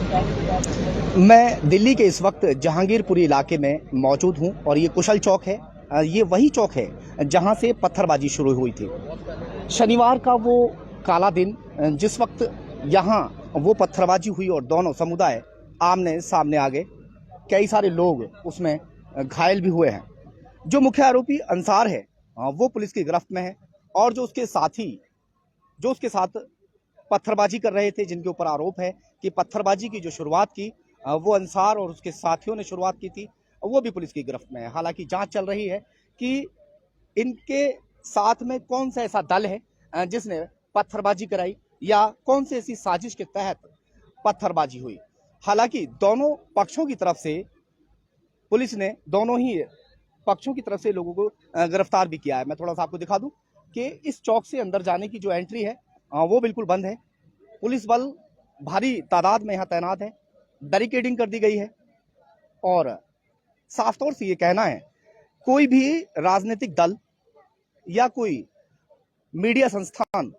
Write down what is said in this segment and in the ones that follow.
मैं दिल्ली के इस वक्त जहांगीरपुरी इलाके में मौजूद हूं और ये कुशल चौक है। ये वही चौक है जहां से पत्थरबाजी शुरू हुई थी। शनिवार का वो काला दिन जिस वक्त यहां वो पत्थरबाजी हुई और दोनों समुदाय आमने सामने आ गए। कई सारे लोग उसमें घायल भी हुए हैं। जो मुख्य आरोपी अंसार है वो पुलिस की गिरफ्त में है और जो उसके साथी जो उसके साथ पत्थरबाजी कर रहे थे, जिनके ऊपर आरोप है कि पत्थरबाजी की जो शुरुआत की वो अंसार और उसके साथियों ने शुरुआत की थी, वो भी पुलिस की गिरफ्त में है। हालांकि जांच चल रही है कि इनके साथ में कौन सा ऐसा दल है जिसने पत्थरबाजी कराई या कौन सी ऐसी साजिश के तहत पत्थरबाजी हुई। हालांकि दोनों पक्षों की तरफ से पुलिस ने दोनों ही पक्षों की तरफ से लोगों को गिरफ्तार भी किया है। मैं थोड़ा सा आपको दिखा दूं कि इस चौक से अंदर जाने की जो एंट्री है वो बिल्कुल बंद है। पुलिस बल भारी तादाद में यहाँ तैनात है, बैरिकेडिंग कर दी गई है और साफ तौर से ये कहना है कोई भी राजनीतिक दल या कोई मीडिया संस्थान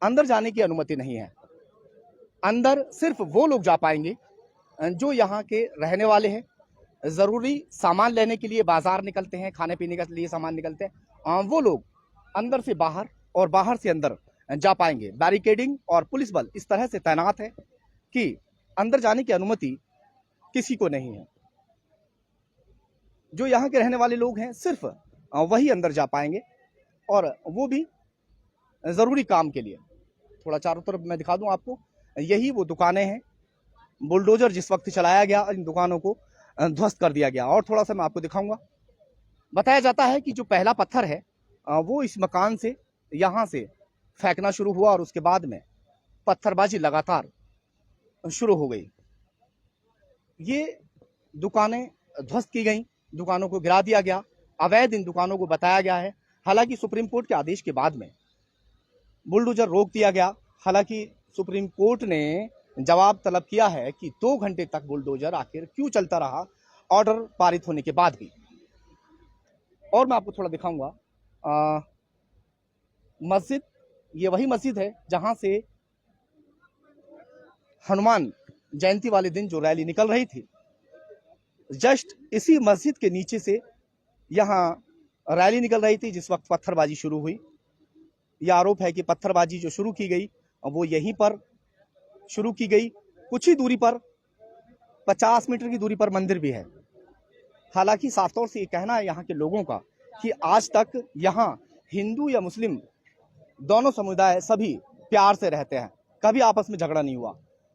अंदर जाने की अनुमति नहीं है। अंदर सिर्फ वो लोग जा पाएंगे जो यहाँ के रहने वाले हैं, जरूरी सामान लेने के लिए बाजार निकलते हैं, खाने पीने के लिए सामान निकलते हैं, वो लोग अंदर से बाहर और बाहर से अंदर जा पाएंगे। बैरिकेडिंग और पुलिस बल इस तरह से तैनात है कि अंदर जाने की अनुमति किसी को नहीं है। जो यहाँ के रहने वाले लोग हैं सिर्फ वही अंदर जा पाएंगे और वो भी जरूरी काम के लिए। थोड़ा चारों तरफ मैं दिखा दूं आपको, यही वो दुकानें हैं। बुलडोजर जिस वक्त चलाया गया इन दुकानों को ध्वस्त कर दिया गया। और थोड़ा सा मैं आपको दिखाऊंगा। बताया जाता है कि जो पहला पत्थर है वो इस मकान से यहाँ से फेंकना शुरू हुआ और उसके बाद में पत्थरबाजी लगातार शुरू हो गई। ये दुकानें ध्वस्त की गई, दुकानों को गिरा दिया गया, अवैध इन दुकानों को बताया गया है। हालांकि सुप्रीम कोर्ट के आदेश के बाद में बुलडोजर रोक दिया गया। हालांकि सुप्रीम कोर्ट ने जवाब तलब किया है कि 2 घंटे तक बुलडोजर आखिर क्यों चलता रहा, ऑर्डर पारित होने के बाद भी। और मैं आपको थोड़ा दिखाऊंगा मस्जिद, ये वही मस्जिद है जहां से हनुमान जयंती वाले दिन जो रैली निकल रही थी, जस्ट इसी मस्जिद के नीचे से यहां रैली निकल रही थी जिस वक्त पत्थरबाजी शुरू हुई। यह आरोप है कि पत्थरबाजी जो शुरू की गई वो यहीं पर शुरू की गई। कुछ ही दूरी पर 50 मीटर की दूरी पर मंदिर भी है। हालांकि साफ तौर से ये कहना है यहाँ के लोगों का कि आज तक यहाँ हिंदू या मुस्लिम दोनों समुदाय सभी प्यार से रहते हैं, कभी आपस में झगड़ा नहीं हुआ।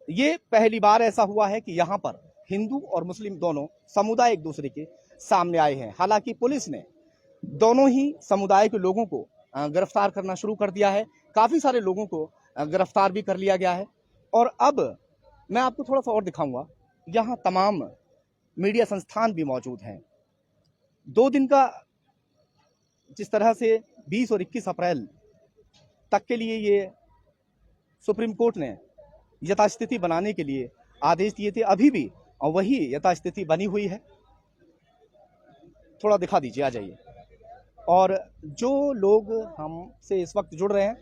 ये पहली बार ऐसा हुआ है कि यहाँ पर हिंदू और मुस्लिम दोनों समुदाय एक दूसरे के सामने आए हैं। हालांकि पुलिस ने दोनों ही समुदाय के लोगों को गिरफ्तार करना शुरू कर दिया है। काफी सारे लोगों को गिरफ्तार भी कर लिया गया है। और अब मैं आपको थोड़ा सा और दिखाऊंगा, यहाँ तमाम मीडिया संस्थान भी मौजूद हैं। 2 दिन का जिस तरह से 20 और 21 अप्रैल तक के लिए ये सुप्रीम कोर्ट ने यथास्थिति बनाने के लिए आदेश दिए थे, अभी भी वही यथास्थिति बनी हुई है। थोड़ा दिखा दीजिए, आ जाइए। और जो लोग हमसे इस वक्त जुड़ रहे हैं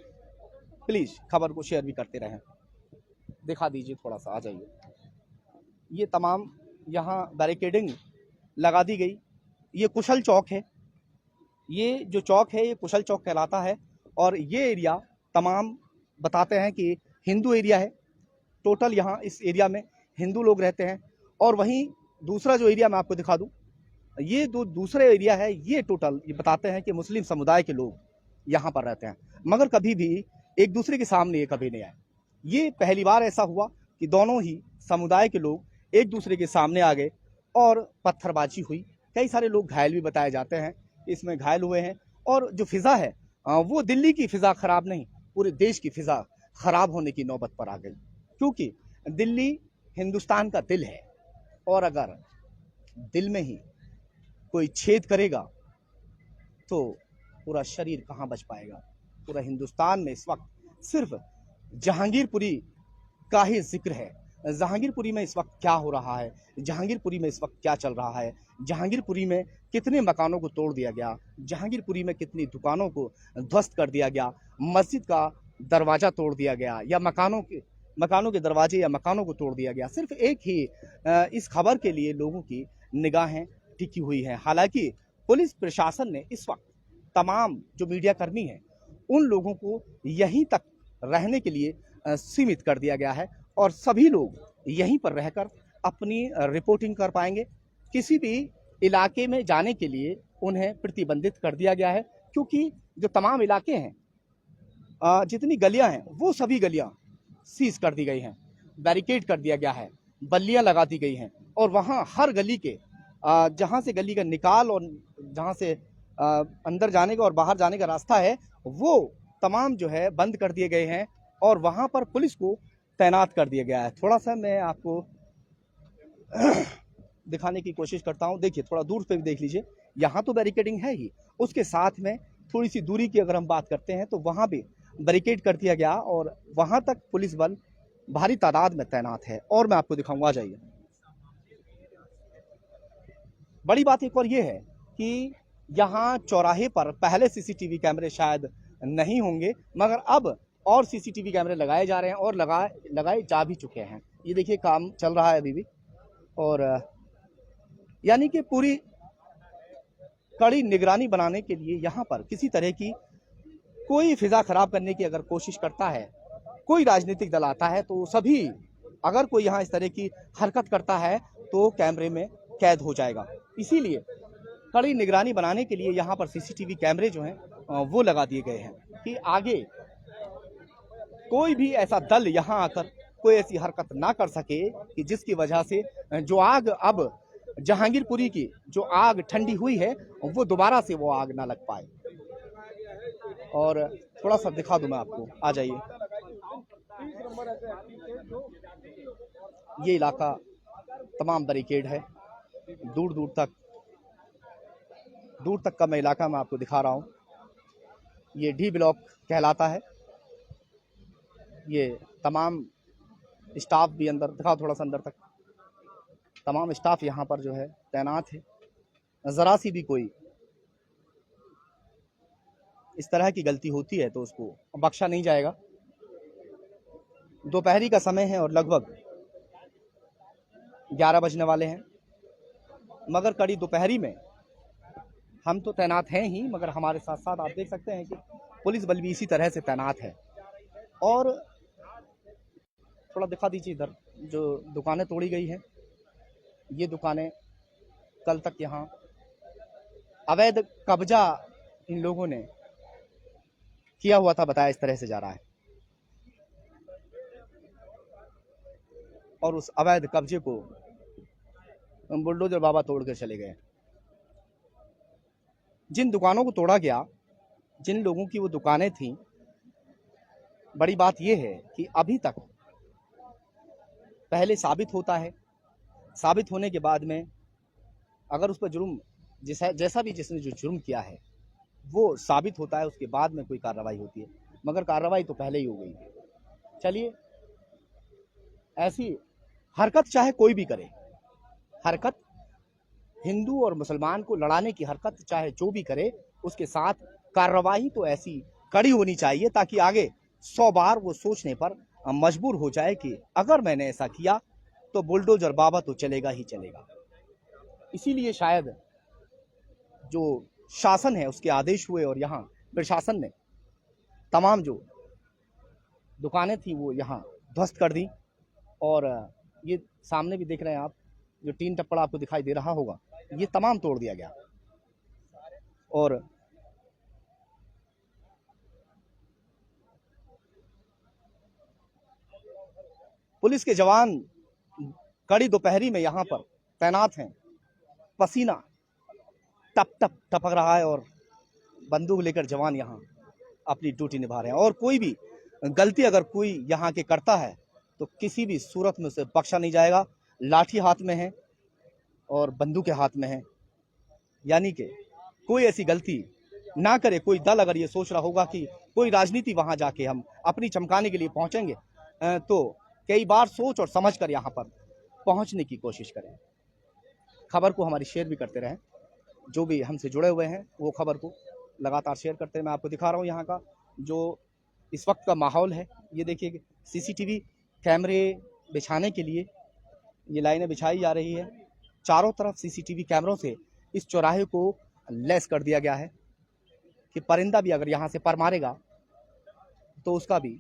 प्लीज खबर को शेयर भी करते रहें। दिखा दीजिए, थोड़ा सा आ जाइए। ये तमाम यहाँ बैरिकेडिंग लगा दी गई। ये कुशल चौक है। ये जो चौक है ये कुशल चौक कहलाता है और ये एरिया तमाम बताते हैं कि हिंदू एरिया है। टोटल यहाँ इस एरिया में हिंदू लोग रहते हैं। और वहीं दूसरा जो एरिया मैं आपको दिखा दूं, ये दूसरा एरिया है, ये टोटल ये बताते हैं कि मुस्लिम समुदाय के लोग यहाँ पर रहते हैं, मगर कभी भी एक दूसरे के सामने ये कभी नहीं आए। ये पहली बार ऐसा हुआ कि दोनों ही समुदाय के लोग एक दूसरे के सामने आ गए और पत्थरबाजी हुई। कई सारे लोग घायल भी बताए जाते हैं, इसमें घायल हुए हैं। और जो फिजा है वो दिल्ली की फिजा खराब नहीं, पूरे देश की फिजा खराब होने की नौबत पर आ गई। क्योंकि दिल्ली हिंदुस्तान का दिल है और अगर दिल में ही कोई छेद करेगा तो पूरा शरीर कहाँ बच पाएगा। पूरा हिंदुस्तान में इस वक्त सिर्फ जहांगीरपुरी का ही जिक्र है। जहांगीरपुरी में इस वक्त क्या हो रहा है, जहांगीरपुरी में इस वक्त क्या चल रहा है, जहांगीरपुरी में कितने मकानों को तोड़ दिया गया, जहांगीरपुरी में कितनी दुकानों को ध्वस्त कर दिया गया, मस्जिद का दरवाजा तोड़ दिया गया या मकानों के दरवाजे या मकानों को तोड़ दिया गया। सिर्फ एक ही इस खबर के लिए लोगों की निगाहें टिकी हुई हैं। हालांकि पुलिस प्रशासन ने इस वक्त तमाम जो मीडिया कर्मी हैं उन लोगों को यहीं तक रहने के लिए सीमित कर दिया गया है और सभी लोग यहीं पर रहकर अपनी रिपोर्टिंग कर पाएंगे। किसी भी इलाके में जाने के लिए उन्हें प्रतिबंधित कर दिया गया है, क्योंकि जो तमाम इलाके हैं, जितनी गलियां हैं वो सभी गलियां सीज कर दी गई हैं, बैरिकेड कर दिया गया है, बल्लियां लगा दी गई हैं और वहां हर गली के जहां से गली का निकाल और जहां से अंदर जाने का और बाहर जाने का रास्ता है वो तमाम जो है बंद कर दिए गए हैं और वहां पर पुलिस को तैनात कर दिया गया है। थोड़ा सा मैं आपको दिखाने की कोशिश करता हूं। देखिए, थोड़ा दूर पे भी देख लीजिए, यहाँ तो बैरिकेडिंग है ही, उसके साथ में थोड़ी सी दूरी की अगर हम बात करते हैं तो वहां भी बैरिकेड कर दिया गया और वहां तक पुलिस बल भारी तादाद में तैनात है। और मैं आपको दिखाऊंगा, आ जाइए। बड़ी बात एक और ये है कि यहाँ चौराहे पर पहले सीसीटीवी कैमरे शायद नहीं होंगे, मगर अब और सीसीटीवी कैमरे लगाए जा रहे हैं और लगाए जा भी चुके हैं। ये देखिए, काम चल रहा है अभी भी और यानी कि पूरी कड़ी निगरानी बनाने के लिए यहाँ पर किसी तरह की कोई फिजा खराब करने की अगर कोशिश करता है, कोई राजनीतिक दल आता है तो सभी, अगर कोई यहाँ इस तरह की हरकत करता है तो कैमरे में कैद हो जाएगा। इसीलिए कड़ी निगरानी बनाने के लिए यहाँ पर सीसीटीवी कैमरे जो हैं वो लगा दिए गए हैं कि आगे कोई भी ऐसा दल यहाँ आकर कोई ऐसी हरकत ना कर सके कि जिसकी वजह से जो आग अब जहांगीरपुरी की जो आग ठंडी हुई है वो दोबारा से वो आग ना लग पाए। और थोड़ा सा दिखा दूं मैं आपको, आ जाइए। ये इलाका तमाम बैरिकेड है, दूर तक का मैं इलाका मैं आपको दिखा रहा हूँ। ये डी ब्लॉक कहलाता है। ये तमाम स्टाफ भी अंदर, दिखाओ थोड़ा सा अंदर तक, तमाम स्टाफ यहाँ पर जो है तैनात है। ज़रा सी भी कोई इस तरह की गलती होती है तो उसको बख्शा नहीं जाएगा। दोपहरी का समय है और लगभग 11 बजने वाले हैं, मगर कड़ी दोपहरी में हम तो तैनात हैं ही, मगर हमारे साथ साथ आप देख सकते हैं कि पुलिस बल भी इसी तरह से तैनात है। और थोड़ा दिखा दीजिए इधर, जो दुकानें तोड़ी गई हैं, ये दुकानें कल तक यहाँ अवैध कब्जा इन लोगों ने किया हुआ था, बताया इस तरह से जा रहा है। और उस अवैध कब्जे को बुलडोजर बाबा तोड़ कर चले गए। जिन दुकानों को तोड़ा गया, जिन लोगों की वो दुकानें थीं, बड़ी बात यह है कि अभी तक पहले साबित होता है, साबित होने के बाद में अगर उस पर जुर्म जैसा भी जिसने जो जुर्म किया है वो साबित होता है, उसके बाद में कोई कार्रवाई होती है, मगर कार्रवाई तो पहले ही हो गई। चलिए, ऐसी हरकत चाहे कोई भी करे, हरकत हिंदू और मुसलमान को लड़ाने की हरकत चाहे जो भी करे, उसके साथ कार्रवाई तो ऐसी कड़ी होनी चाहिए ताकि आगे 100 बार वो सोचने पर मजबूर हो जाए कि अगर मैंने ऐसा किया तो बुलडोजर बाबा तो चलेगा ही चलेगा। इसीलिए शायद जो शासन है उसके आदेश हुए और यहाँ प्रशासन ने तमाम जो दुकानें थी वो यहाँ ध्वस्त कर दी। और ये सामने भी देख रहे हैं आप, जो टीन टप्पड़ आपको दिखाई दे रहा होगा, ये तमाम तोड़ दिया गया। और पुलिस के जवान कड़ी दोपहरी में यहाँ पर तैनात हैं, पसीना टप टप टपक रहा है और बंदूक लेकर जवान यहाँ अपनी ड्यूटी निभा रहे हैं। और कोई भी गलती अगर कोई यहाँ के करता है तो किसी भी सूरत में उसे बख्शा नहीं जाएगा। लाठी हाथ में है और बंदूकें हाथ में है, यानी कि कोई ऐसी गलती ना करे। कोई दल अगर ये सोच रहा होगा कि कोई राजनीति वहां जाके हम अपनी चमकाने के लिए पहुंचेंगे, तो कई बार सोच और समझ कर यहाँ पर पहुंचने की कोशिश करें। खबर को हमारी शेयर भी करते रहें, जो भी हमसे जुड़े हुए हैं वो खबर को लगातार शेयर करते हैं। मैं आपको दिखा रहा हूँ यहाँ का जो इस वक्त का माहौल है। ये देखिए, सीसीटीवी कैमरे बिछाने के लिए ये लाइनें बिछाई जा रही है। चारों तरफ सीसीटीवी कैमरों से इस चौराहे को लैस कर दिया गया है कि परिंदा भी अगर यहाँ से पर मारेगा तो उसका भी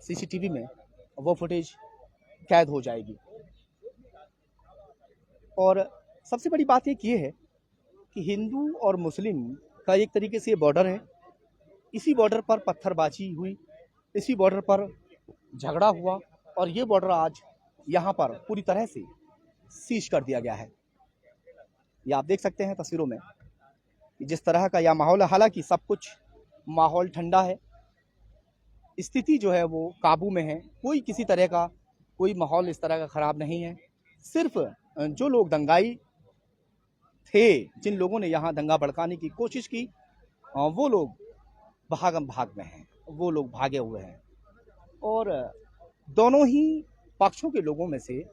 सीसीटीवी में वो फुटेज कैद हो जाएगी। और सबसे बड़ी बात एक ये है कि हिंदू और मुस्लिम का एक तरीके से बॉर्डर है। इसी बॉर्डर पर पत्थरबाजी हुई, इसी बॉर्डर पर झगड़ा हुआ और ये बॉर्डर आज यहाँ पर पूरी तरह से सीज कर दिया गया है। ये आप देख सकते हैं तस्वीरों में कि जिस तरह का यह माहौल है। हालांकि सब कुछ माहौल ठंडा है, स्थिति जो है वो काबू में है, कोई किसी तरह का कोई माहौल इस तरह का खराब नहीं है। सिर्फ जो लोग दंगाई थे, जिन लोगों ने यहाँ दंगा भड़काने की कोशिश की, वो लोग भाग में हैं, वो लोग भागे हुए हैं। और दोनों ही पक्षों के लोगों में से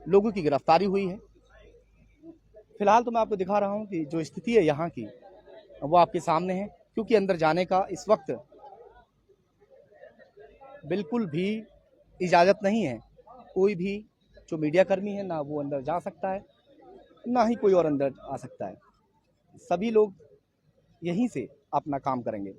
लोगों की गिरफ्तारी हुई है। फिलहाल तो मैं आपको दिखा रहा हूं कि जो स्थिति है यहाँ की वो आपके सामने है, क्योंकि अंदर जाने का इस वक्त बिल्कुल भी इजाज़त नहीं है। कोई भी जो मीडिया कर्मी है ना वो अंदर जा सकता है, ना ही कोई और अंदर आ सकता है। सभी लोग यहीं से अपना काम करेंगे।